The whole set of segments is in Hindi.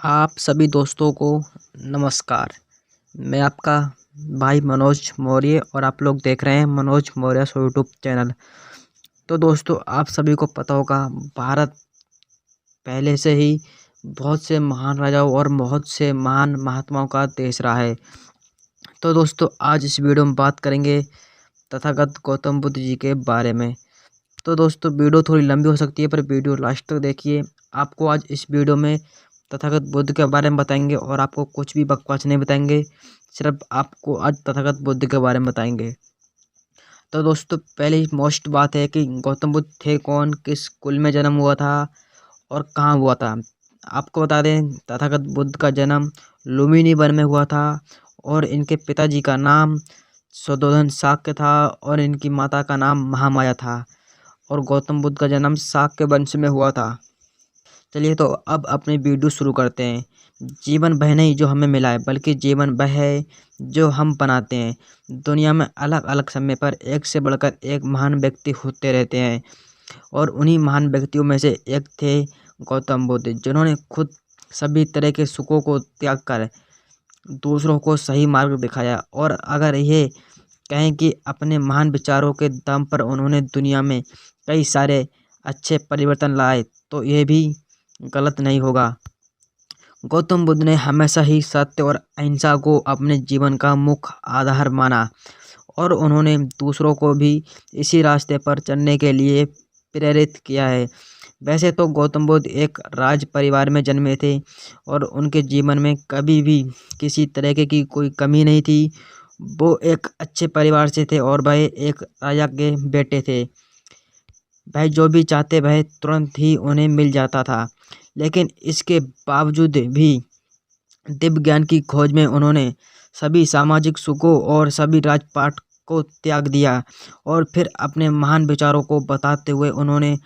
आप सभी दोस्तों को नमस्कार। मैं आपका भाई मनोज मौर्य और आप लोग देख रहे हैं मनोज मौर्य यूट्यूब चैनल। तो दोस्तों, आप सभी को पता होगा, भारत पहले से ही बहुत से महान राजाओं और बहुत से महान महात्माओं का देश रहा है। तो दोस्तों, आज इस वीडियो में बात करेंगे तथागत गौतम बुद्ध जी के बारे में। तो दोस्तों, वीडियो थोड़ी लंबी हो सकती है, पर वीडियो लास्ट तक देखिए। आपको आज इस वीडियो में तथागत बुद्ध के बारे में बताएंगे और आपको कुछ भी बकवास नहीं बताएंगे, सिर्फ आपको आज तथागत बुद्ध के बारे में बताएंगे। तो दोस्तों, पहली मोस्ट बात है कि गौतम बुद्ध थे कौन, किस कुल में जन्म हुआ था और कहाँ हुआ था। आपको बता दें, तथागत बुद्ध का जन्म लुम्बिनी वन में हुआ था और इनके पिताजी का नाम शुद्धोधन शाक्य था और इनकी माता का नाम महामाया था। और गौतम बुद्ध का जन्म शाक्य वंश में हुआ था। चलिए, तो अब अपनी वीडियो शुरू करते हैं। जीवन वह नहीं जो हमें मिला है, बल्कि जीवन वह है जो हम बनाते हैं। दुनिया में अलग अलग समय पर एक से बढ़कर एक महान व्यक्ति होते रहते हैं और उन्हीं महान व्यक्तियों में से एक थे गौतम बुद्ध, जिन्होंने खुद सभी तरह के सुखों को त्याग कर दूसरों को सही मार्ग दिखाया। और अगर ये कहें कि अपने महान विचारों के दम पर उन्होंने दुनिया में कई सारे अच्छे परिवर्तन लाए, तो यह भी गलत नहीं होगा। गौतम बुद्ध ने हमेशा ही सत्य और अहिंसा को अपने जीवन का मुख्य आधार माना और उन्होंने दूसरों को भी इसी रास्ते पर चलने के लिए प्रेरित किया है। वैसे तो गौतम बुद्ध एक राज परिवार में जन्मे थे और उनके जीवन में कभी भी किसी तरह की कोई कमी नहीं थी। वो एक अच्छे परिवार से थे और वह एक राजा के बेटे थे। वह जो भी चाहते वह तुरंत ही उन्हें मिल जाता था। लेकिन इसके बावजूद भी दिव्य ज्ञान की खोज में उन्होंने सभी सामाजिक सुखों और सभी राजपाट को त्याग दिया और फिर अपने महान विचारों को बताते हुए उन्होंने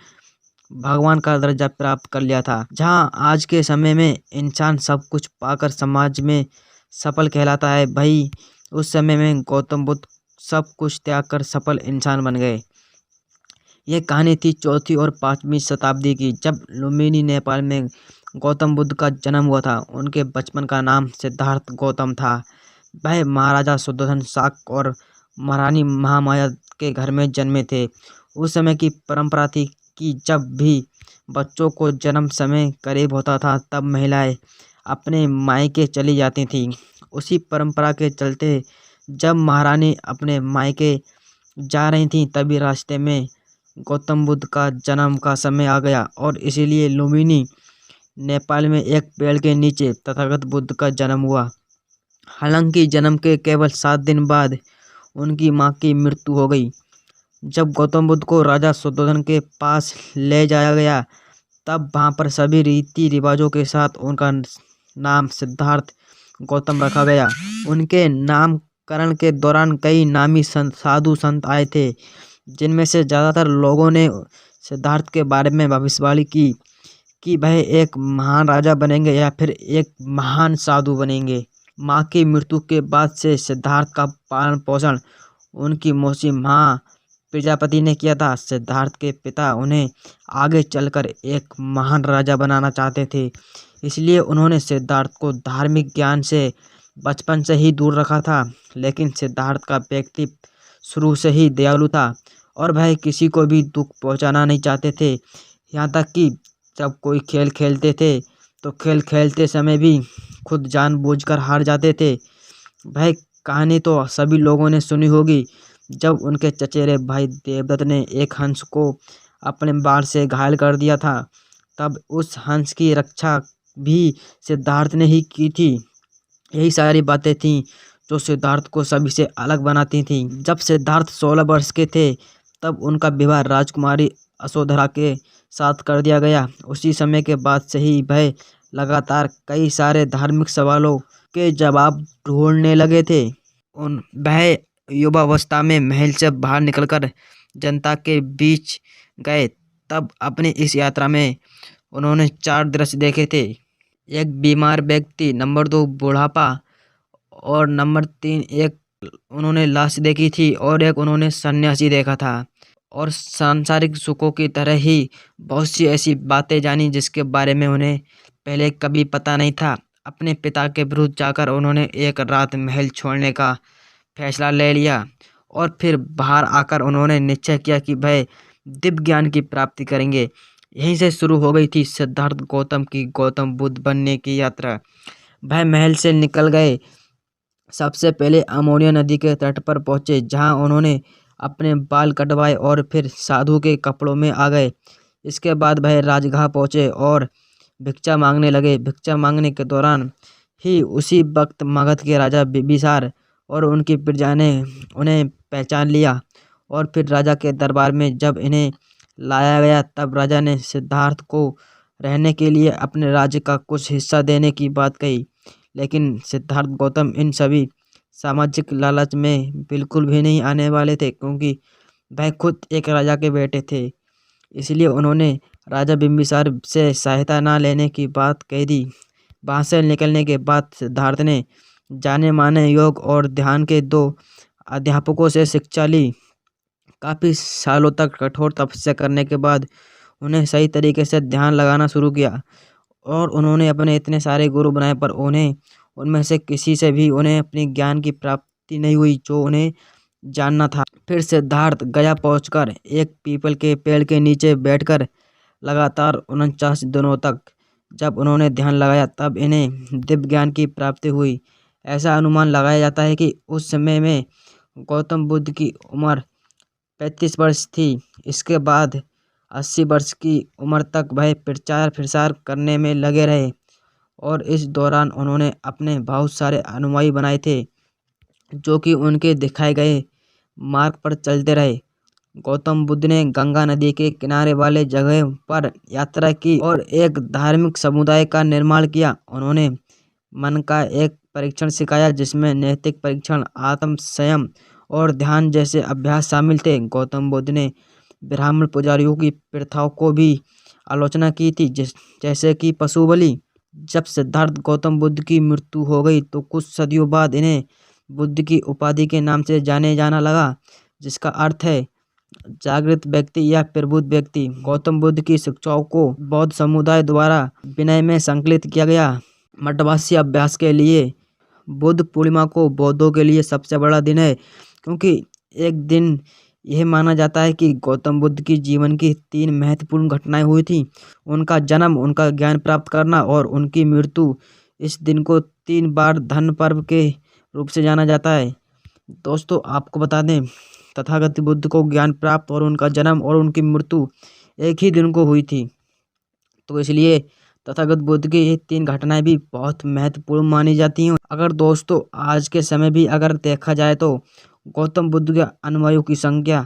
भगवान का दर्जा प्राप्त कर लिया था। जहां आज के समय में इंसान सब कुछ पाकर समाज में सफल कहलाता है, भाई उस समय में गौतम बुद्ध सब कुछ त्याग कर सफल इंसान बन गए। यह कहानी थी 4वीं और 5वीं शताब्दी की, जब लुम्बिनी नेपाल में गौतम बुद्ध का जन्म हुआ था। उनके बचपन का नाम सिद्धार्थ गौतम था। वह महाराजा शुद्धोधन शाक्य और महारानी महामाया के घर में जन्मे थे। उस समय की परंपरा थी कि जब भी बच्चों को जन्म समय करीब होता था, तब महिलाएं अपने मायके चली जाती थीं। उसी परंपरा के चलते जब महारानी अपने मायके जा रही थीं, तभी रास्ते में गौतम बुद्ध का जन्म का समय आ गया और इसीलिए लुम्बिनी नेपाल में एक पेड़ के नीचे तथागत बुद्ध का जन्म हुआ। हालांकि जन्म के केवल 7 दिन बाद उनकी मां की मृत्यु हो गई। जब गौतम बुद्ध को राजा शुद्धोधन के पास ले जाया गया, तब वहां पर सभी रीति रिवाजों के साथ उनका नाम सिद्धार्थ गौतम रखा गया। उनके नामकरण के दौरान कई नामी साधु संत आए थे, जिनमें से ज़्यादातर लोगों ने सिद्धार्थ के बारे में भविष्यवाणी की कि वह एक महान राजा बनेंगे या फिर एक महान साधु बनेंगे। माँ की मृत्यु के बाद से सिद्धार्थ का पालन पोषण उनकी मौसी माँ प्रजापति ने किया था। सिद्धार्थ के पिता उन्हें आगे चलकर एक महान राजा बनाना चाहते थे, इसलिए उन्होंने सिद्धार्थ को धार्मिक ज्ञान से बचपन से ही दूर रखा था। लेकिन सिद्धार्थ का व्यक्तित्व शुरू से ही दयालु था और वह किसी को भी दुख पहुंचाना नहीं चाहते थे। यहाँ तक कि जब कोई खेल खेलते थे तो खेल खेलते समय भी खुद जानबूझकर हार जाते थे। वह कहानी तो सभी लोगों ने सुनी होगी, जब उनके चचेरे भाई देवदत्त ने एक हंस को अपने बाण से घायल कर दिया था, तब उस हंस की रक्षा भी सिद्धार्थ ने ही की थी। यही सारी बातें थीं जो सिद्धार्थ को सभी से अलग बनाती थीं। जब सिद्धार्थ 16 वर्ष के थे, तब उनका विवाह राजकुमारी यशोधरा के साथ कर दिया गया। उसी समय के बाद से ही वह लगातार कई सारे धार्मिक सवालों के जवाब ढूंढने लगे थे। वह युवावस्था में महल से बाहर निकलकर जनता के बीच गए। तब अपनी इस यात्रा में उन्होंने 4 दृश्य देखे थे। एक बीमार व्यक्ति, नंबर 2 बुढ़ापा और नंबर 3 एक उन्होंने लाश देखी थी और एक उन्होंने सन्यासी देखा था। और सांसारिक सुखों की तरह ही बहुत सी ऐसी बातें जानी जिसके बारे में उन्हें पहले कभी पता नहीं था। अपने पिता के विरुद्ध जाकर उन्होंने एक रात महल छोड़ने का फैसला ले लिया और फिर बाहर आकर उन्होंने निश्चय किया कि वह दिव्य ज्ञान की प्राप्ति करेंगे। यहीं से शुरू हो गई थी सिद्धार्थ गौतम की गौतम बुद्ध बनने की यात्रा। वह महल से निकल गए। सबसे पहले अमोनिया नदी के तट पर पहुंचे, जहां उन्होंने अपने बाल कटवाए और फिर साधु के कपड़ों में आ गए। इसके बाद वह राजगाह पहुंचे और भिक्षा मांगने लगे। भिक्षा मांगने के दौरान ही उसी वक्त मगध के राजा बिंबिसार और उनकी प्रजा ने उन्हें पहचान लिया और फिर राजा के दरबार में जब इन्हें लाया गया तब राजा ने सिद्धार्थ को रहने के लिए अपने राज्य का कुछ हिस्सा देने की बात कही। लेकिन सिद्धार्थ गौतम इन सभी सामाजिक लालच में बिल्कुल भी नहीं आने वाले थे, क्योंकि वह खुद एक राजा के बेटे थे। इसलिए उन्होंने राजा बिंबिसार से सहायता न लेने की बात कह दी। वहाँ से निकलने के बाद सिद्धार्थ ने जाने माने योग और ध्यान के 2 अध्यापकों से शिक्षा ली। काफ़ी सालों तक कठोर तपस्या करने के बाद उन्हें सही तरीके से ध्यान लगाना शुरू किया और उन्होंने अपने इतने सारे गुरु बनाए, पर उनमें से किसी से भी उन्हें अपनी ज्ञान की प्राप्ति नहीं हुई जो उन्हें जानना था। फिर सिद्धार्थ गया पहुंचकर एक पीपल के पेड़ के नीचे बैठकर लगातार 49 दिनों तक जब उन्होंने ध्यान लगाया तब इन्हें दिव्य ज्ञान की प्राप्ति हुई। ऐसा अनुमान लगाया जाता है कि उस समय में गौतम बुद्ध की उम्र 35 वर्ष थी। इसके बाद 80 वर्ष की उम्र तक वह प्रचार प्रसार करने में लगे रहे और इस दौरान उन्होंने अपने बहुत सारे अनुयायी बनाए थे, जो कि उनके दिखाए गए मार्ग पर चलते रहे। गौतम बुद्ध ने गंगा नदी के किनारे वाले जगह पर यात्रा की और एक धार्मिक समुदाय का निर्माण किया। उन्होंने मन का एक परीक्षण सिखाया, जिसमें नैतिक परीक्षण, आत्म संयम और ध्यान जैसे अभ्यास शामिल थे। गौतम बुद्ध ने ब्राह्मण पुजारियों की प्रथाओं को भी आलोचना की थी, जैसे कि पशु बलि। जब सिद्धार्थ गौतम बुद्ध की मृत्यु हो गई तो कुछ सदियों बाद इन्हें बुद्ध की उपाधि के नाम से जाने जाना लगा, जिसका अर्थ है जागृत व्यक्ति या प्रबुद्ध व्यक्ति। गौतम बुद्ध की शिक्षाओं को बौद्ध समुदाय द्वारा विनय में संकलित किया गया। मठवासी अभ्यास के लिए बुद्ध पूर्णिमा को बौद्धों के लिए सबसे बड़ा दिन है, क्योंकि एक दिन यह माना जाता है कि गौतम बुद्ध की जीवन की 3 महत्वपूर्ण घटनाएं हुई थी: उनका जन्म, उनका ज्ञान प्राप्त करना और उनकी मृत्यु। इस दिन को 3 बार धन पर्व के रूप से जाना जाता है। दोस्तों, आपको बता दें, तथागत बुद्ध को ज्ञान प्राप्त और उनका जन्म और उनकी मृत्यु एक ही दिन को हुई थी, तो इसलिए तथागत बुद्ध की ये 3 घटनाएं भी बहुत महत्वपूर्ण मानी जाती हैं। अगर दोस्तों आज के समय भी अगर देखा जाए तो गौतम बुद्ध के अनुयायियों की संख्या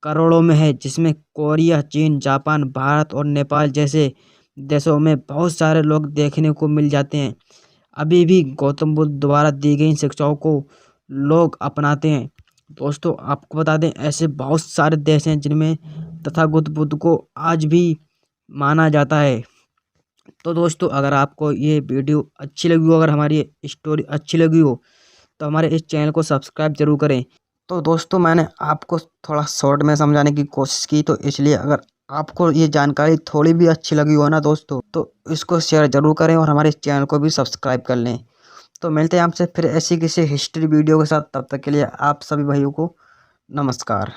करोड़ों में है, जिसमें कोरिया, चीन, जापान, भारत और नेपाल जैसे देशों में बहुत सारे लोग देखने को मिल जाते हैं। अभी भी गौतम बुद्ध द्वारा दी गई शिक्षाओं को लोग अपनाते हैं। दोस्तों, आपको बता दें, ऐसे बहुत सारे देश हैं जिनमें तथागत बुद्ध को आज भी माना जाता है। तो दोस्तों, अगर आपको ये वीडियो अच्छी लगी हो, अगर हमारी स्टोरी अच्छी लगी हो, तो हमारे इस चैनल को सब्सक्राइब जरूर करें। तो दोस्तों, मैंने आपको थोड़ा शॉर्ट में समझाने की कोशिश की, तो इसलिए अगर आपको ये जानकारी थोड़ी भी अच्छी लगी हो ना दोस्तों, तो इसको शेयर जरूर करें और हमारे चैनल को भी सब्सक्राइब कर लें। तो मिलते हैं आपसे फिर ऐसी किसी हिस्ट्री वीडियो के साथ। तब तक के लिए आप सभी भाइयों को नमस्कार।